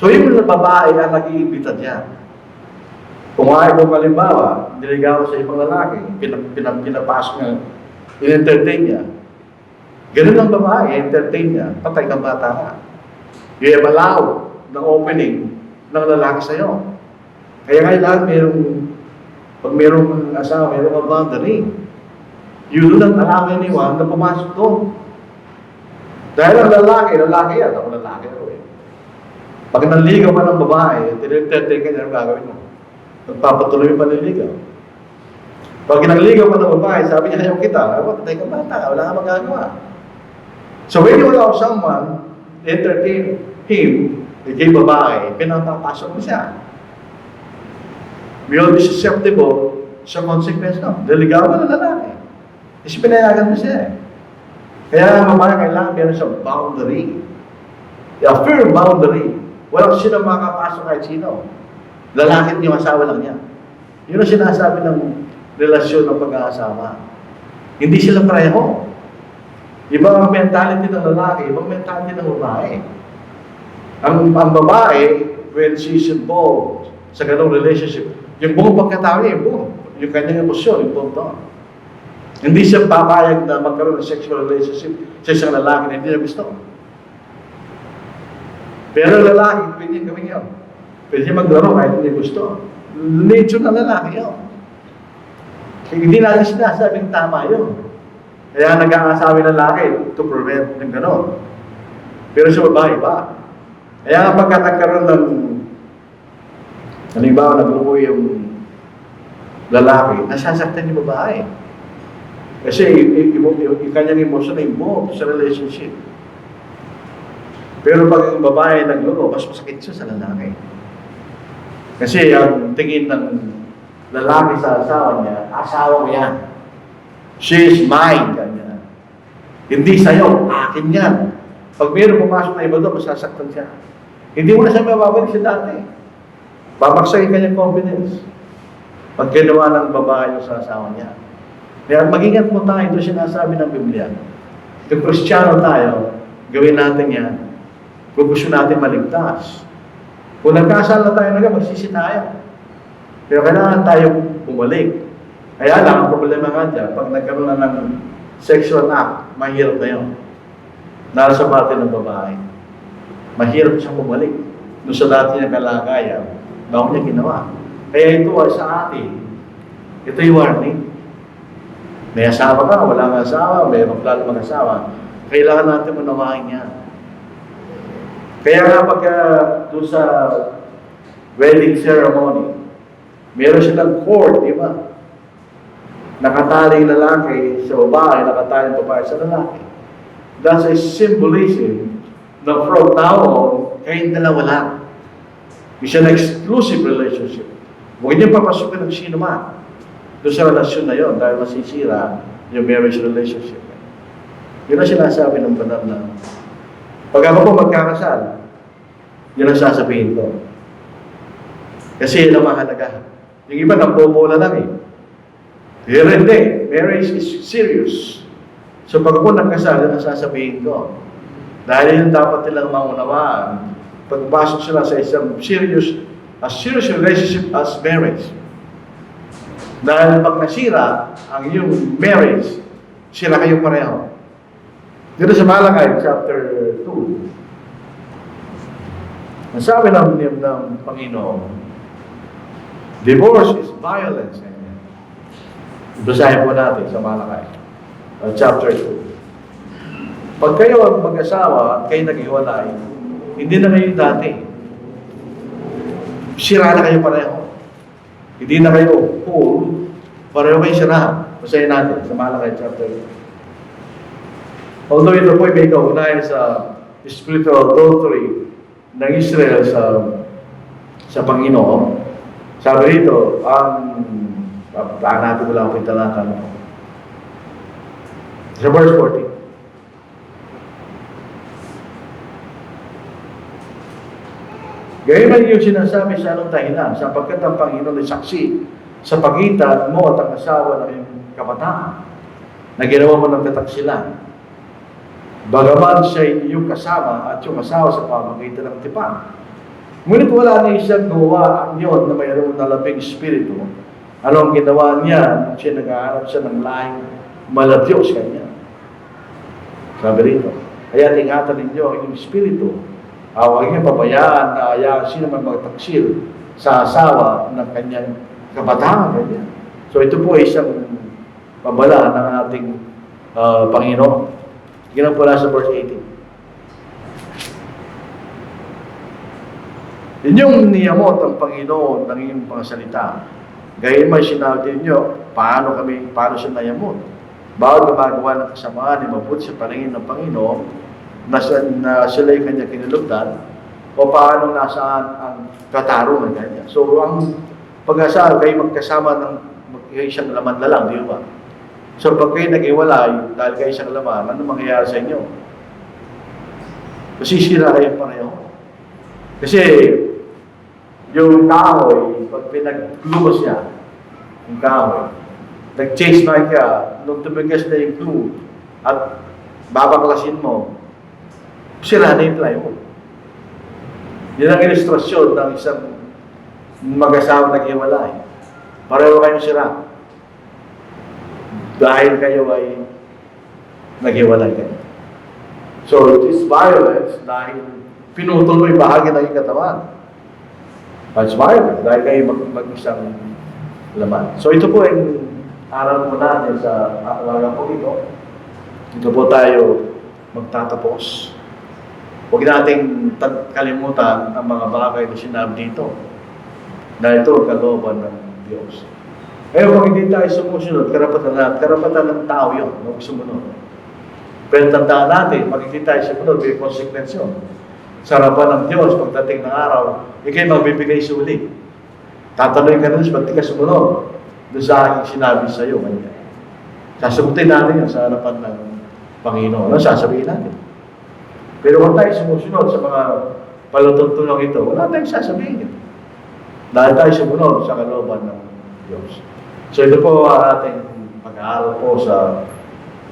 So yung babae ang nag-iimbita niya. Kung ayaw mo kalimbawa, niligaw sa ibang lalaki, pinapasok niya, in-entertain niya. Ganun ang babae, entertain niya, patay kang bata ka. You have allowed ng opening ng lalaki sa'yo. Kaya kailangan pag mayroong asawa, mayroong a boundary. You do not allow anyone na pumasok doon. Dahil ang lalaki yan, ako lalaki ako eh. Pag nanligaw ka ng babae, tinentertain ka niya, ang gagawin mo. Nagpapatuloy yung paniligaw. Pag nanligaw ka ng babae, sabi niya, ayaw kita, patay ka bata ka, wala ka magagawa. So when you allow someone, entertain him, kay babae, pinapapasok mo siya. We will be susceptible sa consequence no. Deligaw ka ng lalaki. Kasi pinayagan mo siya eh. Kaya ang babae kailangan meron sa boundary. A firm boundary. Walang sino makakapasok kahit sino. Lalaki yung asawa lang niya. Yun ang sinasabi ng relasyon ng pag-aasawa. Hindi sila pareho. Iba ang mentality ng lalaki, ibang mentality ng babae. Ang babae, when she's involved sa ganong relationship, Yung buong pagkatao niya, yung kanyang emosyon, yung buong taon. Hindi siya papayag na magkaroon ng sexual relationship sa isang lalaki na hindi niya gusto. Pero lalaki, pwede niya gawin yun. Pwede niya maglaro kahit hindi gusto. Nature ng lalaki yun. Hindi natin sinasabing tama yun. Kaya nag-aasabi ng lalaki to prevent ng gano'n. Pero sa babae ba? Kaya nga pagka nagkaroon ng halimbawa, nagluho yung lalaki, nasasaktan yung babae. Kasi yung kanyang emosyon ay involved sa relationship. Pero pag yung babae nagluho, mas masakit siya sa lalaki. Kasi ang tingin ng lalaki sa asawa niya, asawa mo yan. She is mine. Ganyan. Hindi sa'yo, akin yan. Pag mayroon pumasok na iba doon, masasaktan siya. Hindi mo na siya mababalik sa dati. Babaksak yung kanyang confidence. Pag ginawa ng babae yung sa asawa niya. Kaya mag-ingat mo tayo, ito sinasabi ng Biblia. Kung Kristiyano tayo, gawin natin yan. Kung gusto natin maligtas. Kung nagkasala tayo na magsisi tayo. Pero kailangan tayong bumalik. Kaya lang, ang problema nga dyan, pag nagkaroon na ng sexual act, mahirap na yun. Nasa parte ng babae. Mahirap siyang bumalik. Doon sa dati niyang kalagayan, bago niya ginawa. Kaya ito ay sa atin. Ito yung warning. May asawa ka, wala kang asawa, may plano mag-asawa. Kailangan natin manawain yan. Kaya nga pagka doon sa wedding ceremony, meron silang cord, di ba? Nakataling lalaki sa babae, nakataling babae sa lalaki. That's a symbolism na from now on, kayong dalawa lang. It's an exclusive relationship. Huwag niyo papasukin ng sino man doon sa relasyon na yon dahil masisira yung marriage relationship. Yun ang sinasabi ng banal na pag ako po magkakasal, yun ang sasabihin ko. Kasi yun ang mahalaga. Yung iba nagbobola lang eh. Pero hindi. Marriage is serious. So pag ako nagkasal, yun ang sasabihin ko. Dahil yun dapat nilang maunawaan. Pagpasok sila sa isang serious relationship as marriage. Dahil pag nasira ang iyong marriage, sila kayo pareho. Dito sa Malakay, chapter 2, ang sabi ng Panginoon, divorce is violence. Basahin po natin sa Malakay, chapter 2. Pag kayo ang mag-asawa at kayo nag-iwalay, hindi na kayo dati. Sira na kayo pareho. Hindi na kayo whole. Pareho kayo sira. Basahin natin sa Malakay chapter 2. Although ito po may kaunayan sa spiritual adultery ng Israel sa Panginoon, sabi rito, natin ko lang ang talata sa verse 14. Gayun man yung sinasabi sa anong dahilan, sapagkat ang Panginoon ay saksi sa pagitan mo at ang asawa ng iyong kabataan na ginawa mo ng kataksilan. Bagaman siya iyong kasama at yung asawa sa pamagitan ng tipan. Ngunit wala na isang gawa yun na mayroon na labing espiritu. Ano ang ginawa niya nung siya nag-aaral siya ng lahing maladyos kanya? Sabi rito, kaya ingatan ninyo ang inyong espiritu. Huwag niyo pabayaan na hayaan sino man magtaksil sa asawa ng kanyang kabataan. Ganyan. So ito po ay isang pabala ng ating Panginoon. Tingnan po na sa verse 18. Inyong niyamot ang Panginoon ng iyong pangsalita. Gayun may sinabi ninyo, paano siya nayamot? Bawat gumagawa ng kasamaan ay mabuti sa paningin ng Panginoon na sila yung kanya kinulugdan o paano nasaan ang katarungan kanya. So, ang pag-asa, kayo magkasama ng isang laman na lang, di ba? So, pag kayo nag-iwalay, dahil kayo isang laman, ano mangyayari sa inyo? Masisira kayo pareho. Kasi, yung kahoy, pag pinaglubos niya, yung kahoy, nag-chase na ka, nung tumigas na yung glue, at babaklasin mo, sira na yung plywood. Yan ang ilustrasyon ng isang mag-asawa nag-iwalay. Pareho kayong sira. Dahil kayo ay naghiwalay kayo. So it is violence dahil pinutol mo yung bahagi ng iyong katawan. It's violence dahil kayo mag-isang laman. So ito po yung aral po natin sa araw po ito. Ito po tayo magtatapos. Huwag nating kalimutan ang mga bagay na sinabi dito. Na ito ang kalooban ng Diyos. Ngayon, kung hindi tayo sumusunod, karapatan ng tao yun, huwag sumunod. Pero tandaan natin, pag hindi tayo sumunod, may consequence yun. Sa harapan ng Diyos, pagdating ng araw, ikay magbibigay suli. Tatanungin ka na, ba't di ka sumunod? Doon sa aking sinabi sa iyo, kanya. Sasagutin natin yan sa harapan ng Panginoon. Ano sasabihin natin? Pero kung tayo sumusunod sa mga palutuntunong ito, wala tayong sasabihin. Dahil tayo sumunod sa kalooban ng Diyos. So ito po ating pag-aaral po sa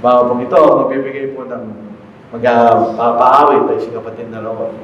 mga pong ito, magbibigay po ng mag-paawit tayo si kapatid na Lord.